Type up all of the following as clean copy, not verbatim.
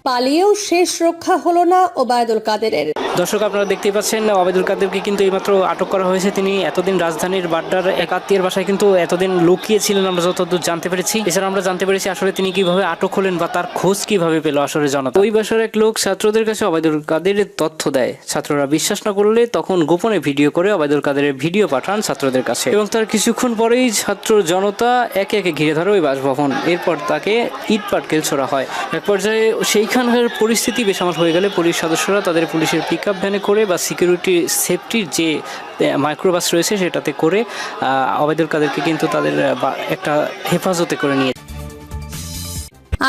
পালিয়েও শেষ রক্ষা হলো না ওবায়দুল কাদেরের। দর্শক, আপনারা দেখতেই পাচ্ছেন ওবায়দুল কাদেরকে কিন্তু এইমাত্র আটক করা হয়েছে। তিনি এতদিন রাজধানীর বাড্ডার এক আত্মীয়ের বাসায় কিন্তু এতদিন লুকিয়েছিলেন, আমরা যতদূর জানতে পেরেছি। এছাড়া আমরা জানতে পেরেছি আসলে তিনি কিভাবে আটক হলেন বা তার খোঁজ কিভাবে পেল আসলে জনতা। ওই বাসার এক লোক ছাত্রদের কাছে ওবায়দুল কাদেরের তথ্য দেয়। ছাত্ররা বিশ্বাস না করলে তখন গোপনে ভিডিও করে ওবায়দুল কাদেরের ভিডিও পাঠান ছাত্রদের কাছে, এবং তার কিছুক্ষণ পরেই ছাত্র জনতা একে একে ঘিরে ধরে ওই বাসভবন। এরপর তাকে ইট পাটকেল ছোড়া হয়। এক পর্যায়ে সেইখানকার পরিস্থিতি বেসামাল হয়ে গেলে পুলিশ সদস্যরা তাদের পুলিশের পিকআপ ভ্যানে করে বা সিকিউরিটি সেফটির যে মাইক্রোবাস রয়েছে সেটাতে করে ওবায়দুল কাদেরকে কিন্তু তাদের একটা হেফাজতে করে নিয়ে।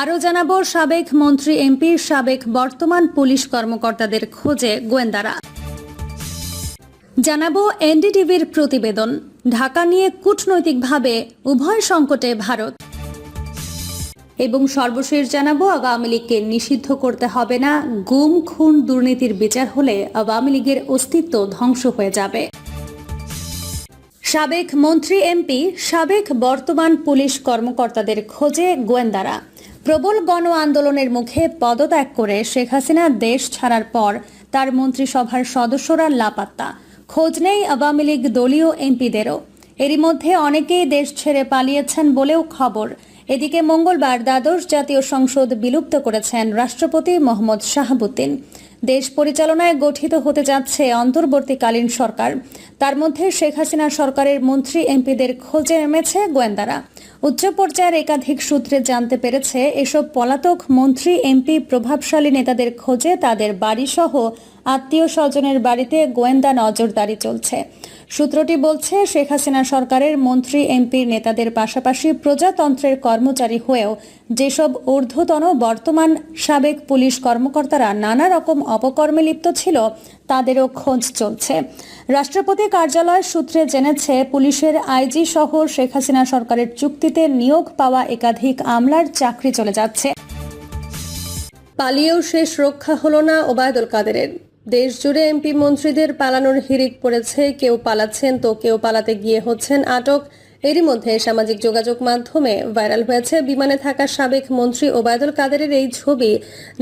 আরও জানাবো, সাবেক মন্ত্রী এমপির সাবেক বর্তমান পুলিশ কর্মকর্তাদের খোঁজে গোয়েন্দারা। জানাবো এনডিটিভির প্রতিবেদন, ঢাকা নিয়ে কূটনৈতিকভাবে উভয় সংকটে ভারত। এবং সর্বশেষ জানাবো, আওয়ামী লীগকে নিষিদ্ধ করতে হবে না, গুম খুন দুর্নীতির বিচার হলে আওয়ামী লীগের অস্তিত্ব ধ্বংস হয়ে যাবে। সাবেক মন্ত্রী এমপি, সাবেক বর্তমান পুলিশ কর্মকর্তাদের খোঁজে গোয়েন্দারা। প্রবল গণ আন্দোলনের মুখে পদত্যাগ করে শেখ হাসিনা দেশ ছাড়ার পর তার মন্ত্রিসভার সদস্যরা লাপাত্তা। খোঁজ নেই আওয়ামী লীগ দলীয় এমপিদেরও। এরই মধ্যে অনেকেই দেশ ছেড়ে পালিয়েছেন বলেও খবর। এদিকে মঙ্গলবার দ্বাদশ জাতীয় সংসদ বিলুপ্ত করেছেন রাষ্ট্রপতি মোহাম্মদ শাহাবুদ্দিন। দেশ পরিচালনায় গঠিত হতে যাচ্ছে অন্তর্বর্তীকালীন সরকার। তার মধ্যে শেখ হাসিনা সরকারের মন্ত্রী এমপিদের খোঁজে নেমেছে গোয়েন্দারা। উচ্চ পর্যায়ের একাধিক সূত্রে জানতে পেরেছে, এসব পলাতক মন্ত্রী এমপি প্রভাবশালী নেতাদের খোঁজে তাদের বাড়িসহ আত্মীয় স্বজনের বাড়িতে গোয়েন্দা নজরদারি চলছে। সূত্রটি বলছে, শেখ হাসিনা সরকারের মন্ত্রী এমপির নেতাদের পাশাপাশি প্রজাতন্ত্রের কর্মচারী হয়েও যেসব ঊর্ধ্বতন বর্তমান সাবেক পুলিশ কর্মকর্তারা নানা রকম অপকর্মে লিপ্ত ছিল তাদেরও খোঁজ চলছে। রাষ্ট্রপতি কার্যালয় সূত্রে জেনেছে, পুলিশের আইজি সহ শেখ হাসিনা সরকারের চুক্তিতে নিয়োগ পাওয়া একাধিক আমলার চাকরি চলে যাচ্ছে। পালিয়েও শেষ রক্ষা হলো না ওবায়দুল কাদেরের। দেশ জুড়ে এমপি মন্ত্রীদের পালানোর হিড়িক পড়েছে। কেউ পালাচ্ছেন তো কেউ পালাতে গিয়ে হচ্ছেন আটক। এরই মধ্যে সামাজিক যোগাযোগ মাধ্যমে ভাইরাল হয়েছে বিমানে থাকা সাবেক মন্ত্রী ওবায়দুল কাদেরের এই ছবি,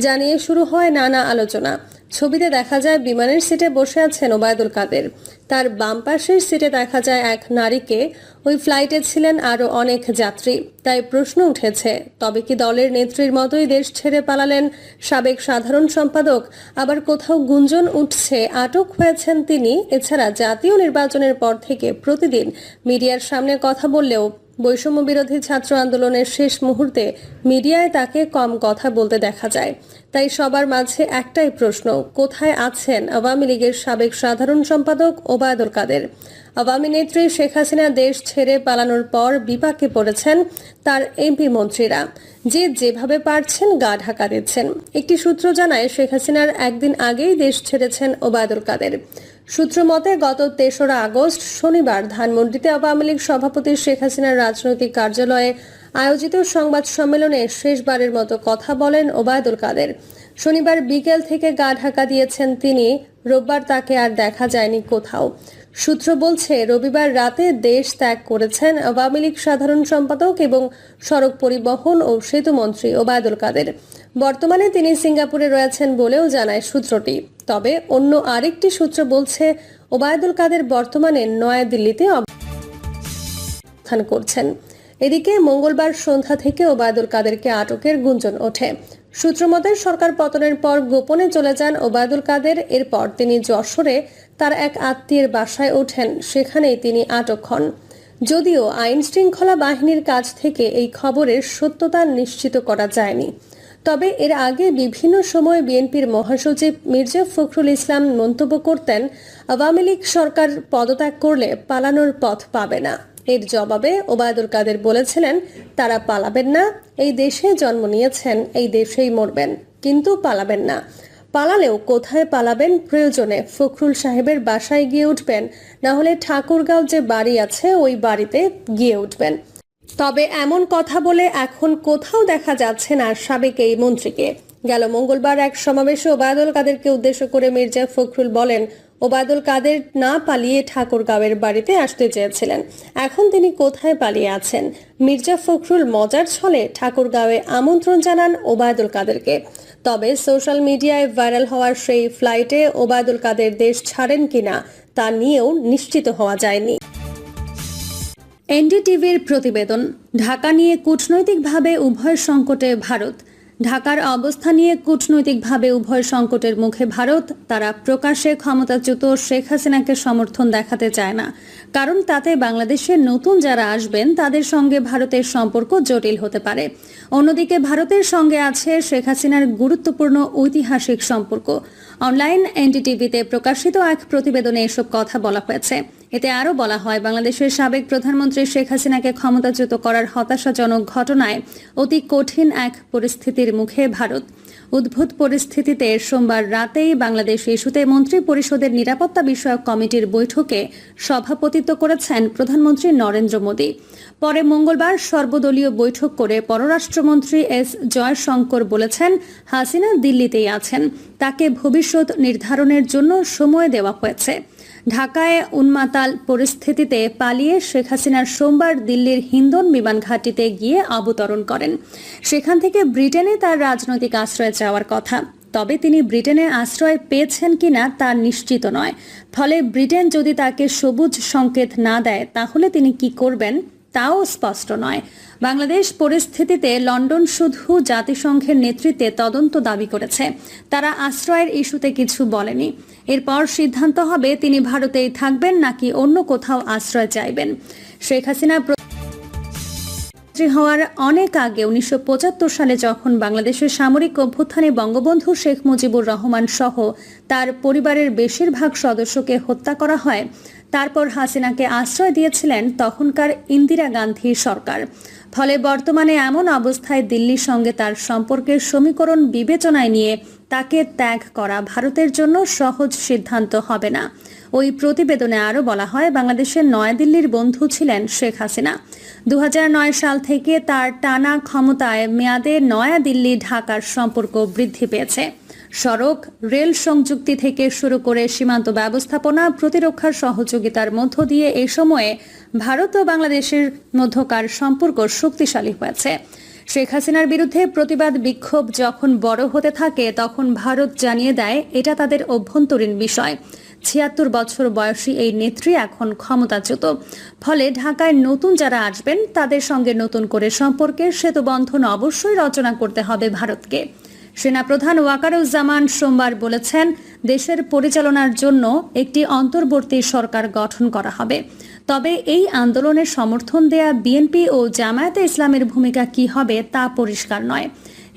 জানিয়ে শুরু হয় নানা আলোচনা। ছবিতে দেখা যায় বিমানের সিটে বসে আছেন ওবায়দুল কাদের। তার বাম পাশের সিটে দেখা যায় এক নারীকে। ওই ফ্লাইটে ছিলেন আরও অনেক যাত্রী। তাই প্রশ্ন উঠেছে, তবে কি দলের নেত্রীর মতোই দেশ ছেড়ে পালালেন সাবেক সাধারণ সম্পাদক? আবার কোথাও গুঞ্জন উঠছে আটক হয়েছেন তিনি। এছাড়া জাতীয় নির্বাচনের পর থেকে প্রতিদিন মিডিয়ার সামনে কথা বললেও বৈষম্য বিরোধী ছাত্র আন্দোলনের শেষ মুহূর্তে মিডিয়ায় তাকে কম কথা বলতে দেখা যায়। তাই সবার মাঝে একটাই প্রশ্ন, কোথায় আছেন আওয়ামী লীগের সাবেক সাধারণ সম্পাদক ওবায়দুল কাদের? আওয়ামী নেত্রী শেখ হাসিনা দেশ ছেড়ে পালানোর পর বিপাকে পড়েছেন তার এমপি মন্ত্রীরা। যে যেভাবে পারছেন গা ঢাকা দিচ্ছেন। একটি সূত্র জানায়, শেখ হাসিনার একদিন আগেই দেশ ছেড়েছেন ওবায়দুল কাদের। সূত্র মতে, গত ৩রা আগস্ট শনিবার ধানমন্ডিতে আওয়ামী লীগ সভাপতি শেখ হাসিনার রাজনৈতিক কার্যালয়ে আয়োজিত সংবাদ সম্মেলনে শেষবারের মতো কথা বলেন ওবায়দুল কাদের। শনিবার বিকেল থেকে গা ঢাকা দিয়েছেন তিনি। রোববার তাকে আর দেখা যায়নি কোথাও। সূত্র বলছে, রবিবার রাতে দেশ ত্যাগ করেছেন আওয়ামী লীগ সাধারণ সম্পাদক এবং সড়ক পরিবহন ও সেতু মন্ত্রী ওবায়দুল কাদের। বর্তমানে তিনি সিঙ্গাপুরে রয়েছেন বলেও জানায় সূত্রটি। তবে অন্য আরেকটি সূত্র বলছে, ওবায়দুল কাদের বর্তমানে নয়াদিল্লিতে অবস্থান করছেন। এদিকে মঙ্গলবার সন্ধ্যা থেকে ওবায়দুল কাদেরকে আটকের গুঞ্জন ওঠে। সূত্রমতে, সরকার পতনের পর গোপনে চলে যান ওবায়দুল কাদের। এরপর তিনি যশোরে তার এক আত্মীয়ের বাসায় ওঠেন। সেখানেই তিনি আটক হন। যদিও আইন শৃঙ্খলা বাহিনীর কাছ থেকে এই খবরের সত্যতা নিশ্চিত করা যায়নি। তবে এর আগে বিভিন্ন সময় বিএনপির মহাসচিব মির্জা ফখরুল ইসলাম মন্তব্য করতেন, আওয়ামী লীগ সরকার পদত্যাগ করলে পালানোর পথ পাবে না। এর জবাবে ওবায়দুল কাদের বলেছিলেন, তারা পালাবেন না, এই দেশে জন্ম নিয়েছেন, এই দেশেই মরবেন, কিন্তু পালাবেন না। পালালেও কোথায় পালাবেন? প্রয়োজনে ফখরুল সাহেবের বাসায় গিয়ে উঠবেন, না হলে ঠাকুরগাঁও যে বাড়ি আছে ওই বাড়িতে গিয়ে উঠবেন। তবে এমন কথা বলে এখন কোথাও দেখা যাচ্ছে না সাবেক এই মন্ত্রীকে। গেল মঙ্গলবার এক সমাবেশে ওবায়দুল কাদেরকে উদ্দেশ্য করে মির্জা ফখরুল বলেন, ওবায়দুল কাদের না পালিয়ে ঠাকুরগাঁওয়ের বাড়িতে আসতে চেয়েছিলেন। এখন তিনি কোথায় পালিয়ে আছেন? মির্জা ফখরুল মজার ছলে ঠাকুরগাঁওয়ে আমন্ত্রণ জানান ওবায়দুল কাদেরকে। তবে সোশ্যাল মিডিয়ায় ভাইরাল হওয়ার সেই ফ্লাইটে ওবায়দুল কাদের দেশ ছাড়েন কিনা তা নিয়েও নিশ্চিত হওয়া যায়নি। এনডিটিভির প্রতিবেদন। ঢাকা নিয়ে কূটনৈতিকভাবে উভয় সংকটে ভারত। ঢাকার অবস্থা নিয়ে কূটনৈতিকভাবে উভয় সংকটের মুখে ভারত। তারা প্রকাশ্যে ক্ষমতাচ্যুত শেখ হাসিনাকে সমর্থন দেখাতে চায় না, কারণ তাতে বাংলাদেশের নতুন যারা আসবেন তাদের সঙ্গে ভারতের সম্পর্ক জটিল হতে পারে। অন্যদিকে ভারতের সঙ্গে আছে শেখ হাসিনার গুরুত্বপূর্ণ ঐতিহাসিক সম্পর্ক। অনলাইন এনডিটিভিতে প্রকাশিত এক প্রতিবেদনে এসব কথা বলা হয়েছে। এতে আরও বলা হয়, বাংলাদেশের সাবেক প্রধানমন্ত্রী শেখ হাসিনাকে ক্ষমতাচ্যুত করার হতাশাজনক ঘটনায় অতি কঠিন এক পরিস্থিতির মুখে ভারত। উদ্ভূত পরিস্থিতিতে সোমবার রাতেই বাংলাদেশ ইস্যুতে মন্ত্রী পরিষদের নিরাপত্তা বিষয়ক কমিটির বৈঠকে সভাপতিত্ব করেছেন প্রধানমন্ত্রী নরেন্দ্র মোদী। পরে মঙ্গলবার সর্বদলীয় বৈঠক করে পররাষ্ট্রমন্ত্রী এস জয়শঙ্কর বলেছেন, হাসিনা দিল্লিতেই আছেন, তাকে ভবিষ্যৎ নির্ধারণের জন্য সময় দেওয়া হয়েছে। ঢাকায় উন্মাতাল পরিস্থিতিতে পালিয়ে শেখ হাসিনার সোমবার দিল্লির হিন্দন বিমান ঘাঁটিতে গিয়ে অবতরণ করেন। সেখান থেকে ব্রিটেনে তার রাজনৈতিক আশ্রয় চাওয়ার কথা। তবে তিনি ব্রিটেনে আশ্রয় পেয়েছেন কিনা তা নিশ্চিত নয়। ফলে ব্রিটেন যদি তাকে সবুজ সংকেত না দেয় তাহলে তিনি কি করবেন তাও স্পষ্ট নয়। বাংলাদেশ পরিস্থিতিতে লন্ডন শুধু জাতিসংঘের নেতৃত্বে তদন্ত দাবি করেছে, তারা আশ্রয়ের ইস্যুতে কিছু বলেনি। এরপর সিদ্ধান্ত হবে তিনি ভারতেই থাকবেন নাকি অন্য কোথাও আশ্রয় চাইবেন। শেখ হাসিনা হওয়ার অনেক আগে 1975 সালে যখন বাংলাদেশের সামরিক অভ্যুত্থানে বঙ্গবন্ধু শেখ মুজিবুর রহমান সহ তার পরিবারের বেশিরভাগ সদস্যকে হত্যা করা হয়, তারপর হাসিনাকে আশ্রয় দিয়েছিলেন তখনকার ইন্দিরা গান্ধী সরকার। ফলে বর্তমানে এমন অবস্থায় দিল্লির সঙ্গে তার সম্পর্কের সমীকরণ বিবেচনায় নিয়ে তাকে ত্যাগ করা ভারতের জন্য সহজ সিদ্ধান্ত হবে না। ওই প্রতিবেদনে আরও বলা হয়, বাংলাদেশের নয়াদিল্লির বন্ধু ছিলেন শেখ হাসিনা। 2009 সাল থেকে তার টানা ক্ষমতায় মেয়াদে নয়াদিল্লি ঢাকার সম্পর্ক বৃদ্ধি পেয়েছে। সড়ক, রেল সংযুক্তি থেকে শুরু করে সীমান্ত ব্যবস্থাপনা, প্রতিরক্ষার সহযোগিতার মধ্য দিয়ে এ সময়ে ভারত ও বাংলাদেশের মধ্যকার সম্পর্ক শক্তিশালী হয়েছে। শেখ হাসিনার বিরুদ্ধে প্রতিবাদ বিক্ষোভ যখন বড় হতে থাকে তখন ভারত জানিয়ে দেয় এটা তাদের অভ্যন্তরীণ বিষয়। 76 বছর বয়সী এই নেত্রী এখন ক্ষমতাচ্যুত। ফলে ঢাকায় নতুন যারা আসবেন তাদের সঙ্গে নতুন করে সম্পর্কের সেতুবন্ধন অবশ্যই রচনা করতে হবে ভারতকে। সেনাপ্রধান ওয়াকারুজ্জামান সোমবার বলেছেন, দেশের পরিচালনার জন্য একটি অন্তর্বর্তী সরকার গঠন করা হবে। তবে এই আন্দোলনের সমর্থন দেয়া বিএনপি ও জামায়াতে ইসলামের ভূমিকা কি হবে তা পরিষ্কার নয়।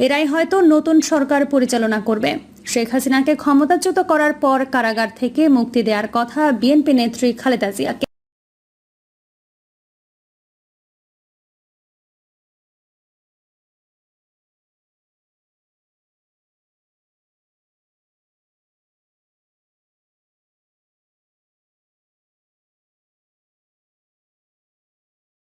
এরাই হয়তো নতুন সরকার পরিচালনা করবে। শেখ হাসিনাকে ক্ষমতাচ্যুত করার পর কারাগার থেকে মুক্তি দেওয়ার কথা বিএনপি নেত্রী খালেদা জিয়াকে।